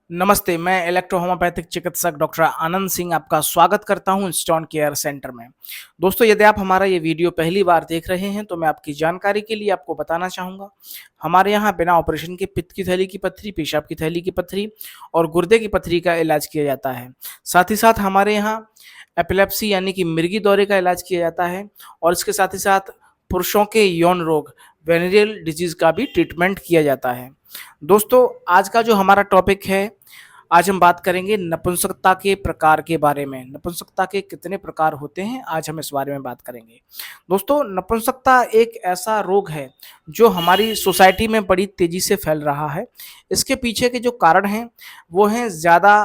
नमस्ते, मैं electro homeopathic चिकित्सक डॉक्टर आनंद सिंह आपका स्वागत करता हूं इंस्टॉन केयर सेंटर में। दोस्तों, यदि आप हमारा ये वीडियो पहली बार देख रहे हैं तो मैं आपकी जानकारी के लिए आपको बताना चाहूँगा, हमारे यहाँ बिना ऑपरेशन के पित्त की थैली की पत्थरी, पेशाब की थैली की पत्थरी और गुर्दे की पत्थरी का इलाज किया जाता है। साथ ही साथ हमारे यहाँ एपिलेप्सी यानी कि मिर्गी दौरे का इलाज किया जाता है और इसके साथ ही साथ पुरुषों के यौन रोग वेनेरियल डिजीज़ का भी ट्रीटमेंट किया जाता है। दोस्तों, आज का जो हमारा टॉपिक है, आज हम बात करेंगे नपुंसकता के प्रकार के बारे में। नपुंसकता के कितने प्रकार होते हैं, आज हम इस बारे में बात करेंगे। दोस्तों, नपुंसकता एक ऐसा रोग है जो हमारी सोसाइटी में बड़ी तेज़ी से फैल रहा है। इसके पीछे के जो कारण हैं, वो हैं ज़्यादा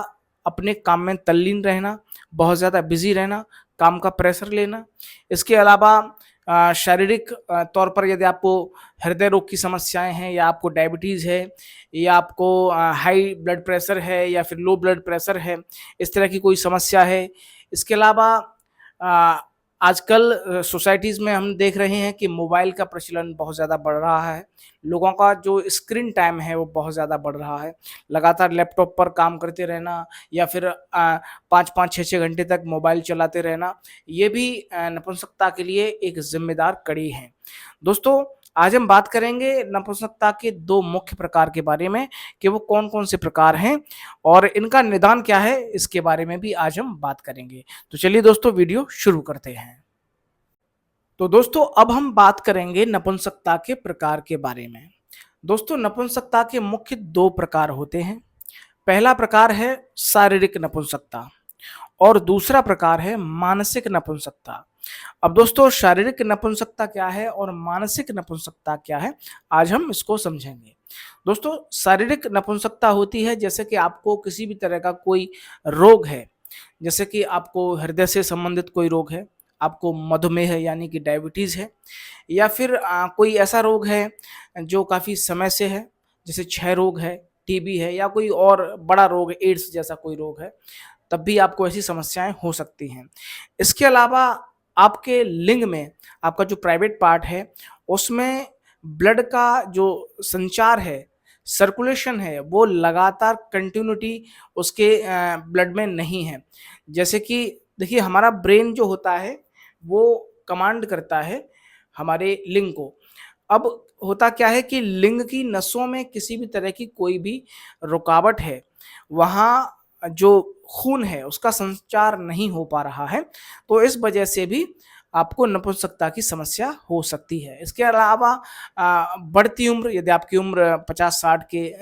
अपने काम में तल्लीन रहना, बहुत ज़्यादा बिज़ी रहना, काम का प्रेशर लेना। इसके अलावा शारीरिक तौर पर यदि आपको हृदय रोग की समस्याएँ हैं या आपको डायबिटीज़ है या आपको हाई ब्लड प्रेशर है या फिर लो ब्लड प्रेशर है, इस तरह की कोई समस्या है। इसके अलावा अ, आजकल सोसाइटीज़ में हम देख रहे हैं कि मोबाइल का प्रचलन बहुत ज़्यादा बढ़ रहा है। लोगों का जो स्क्रीन टाइम है वो बहुत ज़्यादा बढ़ रहा है। लगातार लैपटॉप पर काम करते रहना या फिर 5-5, 6-6 घंटे तक मोबाइल चलाते रहना, ये भी नपुंसकता के लिए एक ज़िम्मेदार कड़ी है। दोस्तों, आज हम बात करेंगे नपुंसकता के 2 मुख्य प्रकार के बारे में कि वो कौन-कौन से प्रकार हैं और इनका निदान क्या है, इसके बारे में भी आज हम बात करेंगे। तो चलिए दोस्तों, वीडियो शुरू करते हैं। तो दोस्तों, अब हम बात करेंगे नपुंसकता के प्रकार के बारे में। दोस्तों, नपुंसकता के मुख्य 2 प्रकार होते हैं। पहला प्रकार है शारीरिक नपुंसकता और दूसरा प्रकार है मानसिक नपुंसकता। अब दोस्तों, शारीरिक नपुंसकता क्या है और मानसिक नपुंसकता क्या है, आज हम इसको समझेंगे। दोस्तों, शारीरिक नपुंसकता होती है जैसे कि आपको किसी भी तरह का कोई रोग है, जैसे कि आपको हृदय से संबंधित कोई रोग है, आपको मधुमेह है यानी कि डायबिटीज़ है या फिर कोई ऐसा रोग है जो काफ़ी समय से है, जैसे क्षय रोग है, टीबी है या कोई और बड़ा रोग है, एड्स जैसा कोई रोग है, तब भी आपको ऐसी समस्याएँ हो सकती हैं। इसके अलावा आपके लिंग में आपका जो प्राइवेट पार्ट है, उसमें ब्लड का जो संचार है, सर्कुलेशन है, वो लगातार कंटिन्यूटी उसके ब्लड में नहीं है। जैसे कि देखिए, हमारा ब्रेन जो होता है, वो कमांड करता है हमारे लिंग को। अब होता क्या है कि लिंग की नसों में किसी भी तरह की कोई भी रुकावट है, वहाँ जो खून है उसका संचार नहीं हो पा रहा है, तो इस वजह से भी आपको नपुंसकता की समस्या हो सकती है। इसके अलावा बढ़ती उम्र, यदि आपकी उम्र 50-60 के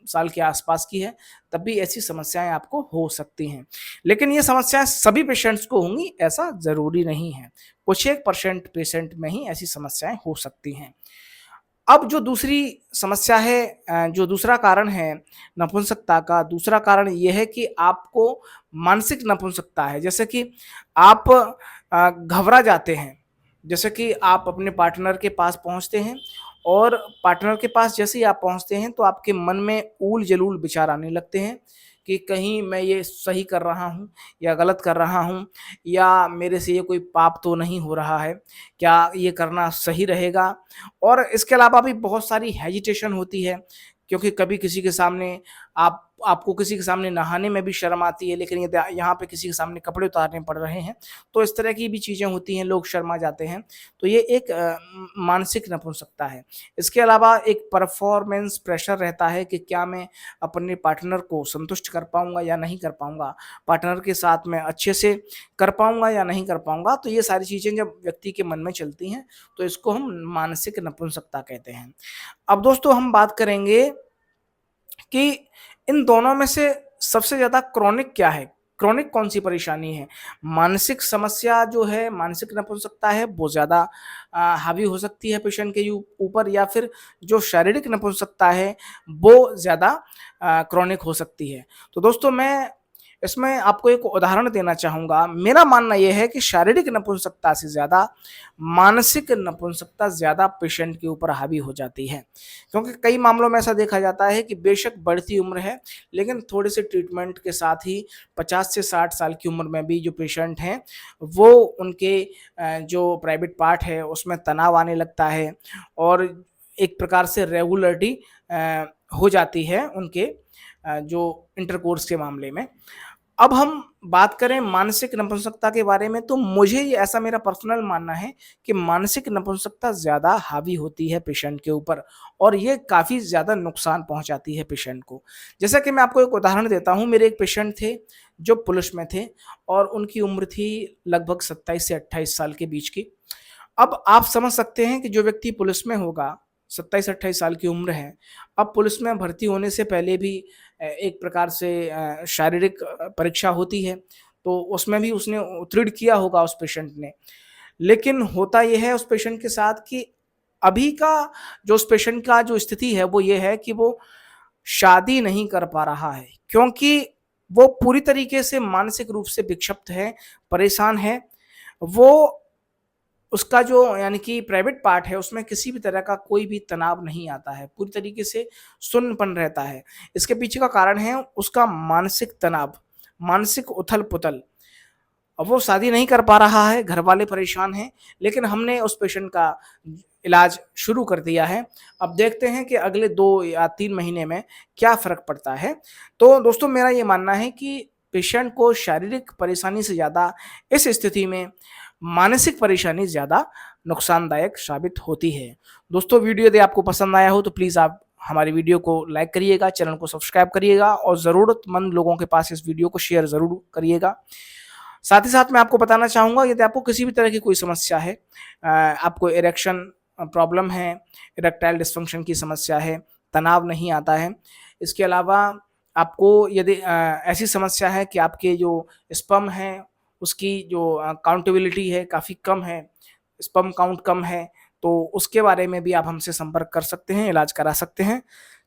साल के आसपास की है, तब भी ऐसी समस्याएँ आपको हो सकती हैं। लेकिन ये समस्याएँ सभी पेशेंट्स को होंगी, ऐसा ज़रूरी नहीं है। कुछ एक परसेंट पेशेंट में ही ऐसी समस्याएँ हो सकती हैं। अब जो दूसरी समस्या है, जो दूसरा कारण है नपुंसकता का, दूसरा कारण ये है कि आपको मानसिक नपुंसकता है। जैसे कि आप घबरा जाते हैं, जैसे कि आप अपने पार्टनर के पास पहुँचते हैं और पार्टनर के पास जैसे ही आप पहुँचते हैं तो आपके मन में ऊल-जलूल विचार आने लगते हैं कि कहीं मैं ये सही कर रहा हूँ या गलत कर रहा हूँ या मेरे से ये कोई पाप तो नहीं हो रहा है, क्या ये करना सही रहेगा? और इसके अलावा भी बहुत सारी हेजिटेशन होती है, क्योंकि कभी किसी के सामने आपको किसी के सामने नहाने में भी शर्म आती है, लेकिन यदि यहाँ पे किसी के सामने कपड़े उतारने पड़ रहे हैं, तो इस तरह की भी चीज़ें होती हैं, लोग शर्मा जाते हैं। तो ये एक मानसिक नपुंसकता है। इसके अलावा एक परफॉर्मेंस प्रेशर रहता है कि क्या मैं अपने पार्टनर को संतुष्ट कर पाऊँगा या नहीं कर पाऊँगा? पार्टनर के साथ मैं अच्छे से कर पाऊँगा या नहीं कर पाऊँगा? तो ये सारी चीज़ें जब व्यक्ति के मन में चलती हैं, तो इसको हम मानसिक नपुंसकता कहते हैं। अब दोस्तों, हम बात करेंगे कि इन दोनों में से सबसे ज़्यादा क्रॉनिक क्या है? क्रॉनिक कौन-सी परेशानी है? मानसिक समस्या जो है, मानसिक नपुंसकता है, वो ज़्यादा हावी हो सकती है पेशेंट के ऊपर या फिर जो शारीरिक नपुंसकता है, वो ज़्यादा क्रॉनिक हो सकती है। तो दोस्तों, मैं इसमें आपको एक उदाहरण देना चाहूँगा। मेरा मानना ये है कि शारीरिक नपुंसकता से ज़्यादा मानसिक नपुंसकता ज़्यादा पेशेंट के ऊपर हावी हो जाती है। क्योंकि कई मामलों में ऐसा देखा जाता है कि बेशक बढ़ती उम्र है, लेकिन थोड़े से ट्रीटमेंट के साथ ही 50 से 60 साल की उम्र में भी जो पेशेंट हैं, वो उनके जो प्राइवेट पार्ट है उसमें तनाव आने लगता है और एक प्रकार से रेगुलरिटी हो जाती है उनके जो इंटरकोर्स के मामले में। अब हम बात करें मानसिक नपुंसकता के बारे में, तो मुझे ये ऐसा मेरा पर्सनल मानना है कि मानसिक नपुंसकता ज़्यादा हावी होती है पेशेंट के ऊपर और ये काफ़ी ज़्यादा नुकसान पहुंचाती है पेशेंट को। जैसा कि मैं आपको एक उदाहरण देता हूं, मेरे एक पेशेंट थे जो पुलिस में थे और उनकी उम्र थी लगभग 27 से 28 साल के बीच की। अब आप समझ सकते हैं कि जो व्यक्ति पुलिस में होगा, 27-28 साल की उम्र है, अब पुलिस में भर्ती होने से पहले भी एक प्रकार से शारीरिक परीक्षा होती है, तो उसमें भी उसने उत्तीर्ण किया होगा उस पेशेंट ने। लेकिन होता ये है उस पेशेंट के साथ कि अभी का जो उस पेशेंट का जो स्थिति है वो ये है कि वो शादी नहीं कर पा रहा है, क्योंकि वो पूरी तरीके से मानसिक रूप से विक्षिप्त है, परेशान है। वो उसका जो यानी कि प्राइवेट पार्ट है उसमें किसी भी तरह का कोई भी तनाव नहीं आता है, पूरी तरीके से सुन्नपन रहता है। इसके पीछे का कारण है उसका मानसिक तनाव, मानसिक उथल-पुथल। अब वो शादी नहीं कर पा रहा है, घर वाले परेशान हैं, लेकिन हमने उस पेशेंट का इलाज शुरू कर दिया है। अब देखते हैं कि अगले 2 या 3 महीने में क्या फ़र्क पड़ता है। तो दोस्तों मेरा ये मानना है कि पेशेंट को शारीरिक परेशानी से ज़्यादा इस स्थिति में मानसिक परेशानी ज़्यादा नुकसानदायक साबित होती है। दोस्तों वीडियो यदि आपको पसंद आया हो तो प्लीज़ आप हमारी वीडियो को लाइक करिएगा, चैनल को सब्सक्राइब करिएगा और ज़रूरतमंद लोगों के पास इस वीडियो को शेयर ज़रूर करिएगा। साथ ही साथ मैं आपको बताना चाहूँगा यदि आपको किसी भी तरह की कोई समस्या है, आपको इरेक्शन प्रॉब्लम है, इरेक्टाइल डिस्फंक्शन की समस्या है, तनाव नहीं आता है। इसके अलावा आपको यदि ऐसी समस्या है कि आपके जो स्पर्म है उसकी जो काउंटेबिलिटी है काफ़ी कम है, स्पर्म काउंट कम है, तो उसके बारे में भी आप हमसे संपर्क कर सकते हैं, इलाज करा सकते हैं।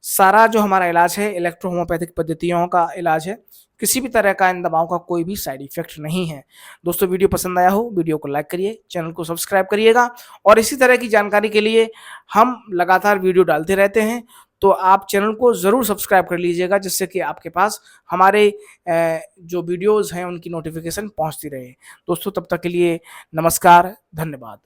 सारा जो हमारा इलाज है इलेक्ट्रो होम्योपैथिक पद्धतियों का इलाज है, किसी भी तरह का इन दवाओं का कोई भी साइड इफ़ेक्ट नहीं है। दोस्तों वीडियो पसंद आया हो, वीडियो को लाइक करिए, चैनल को सब्सक्राइब करिएगा और इसी तरह की जानकारी के लिए हम लगातार वीडियो डालते रहते हैं, तो आप चैनल को ज़रूर सब्सक्राइब कर लीजिएगा जिससे कि आपके पास हमारे जो वीडियोज़ हैं उनकी नोटिफ़िकेशन पहुँचती रहे। दोस्तों तब तक के लिए नमस्कार, धन्यवाद।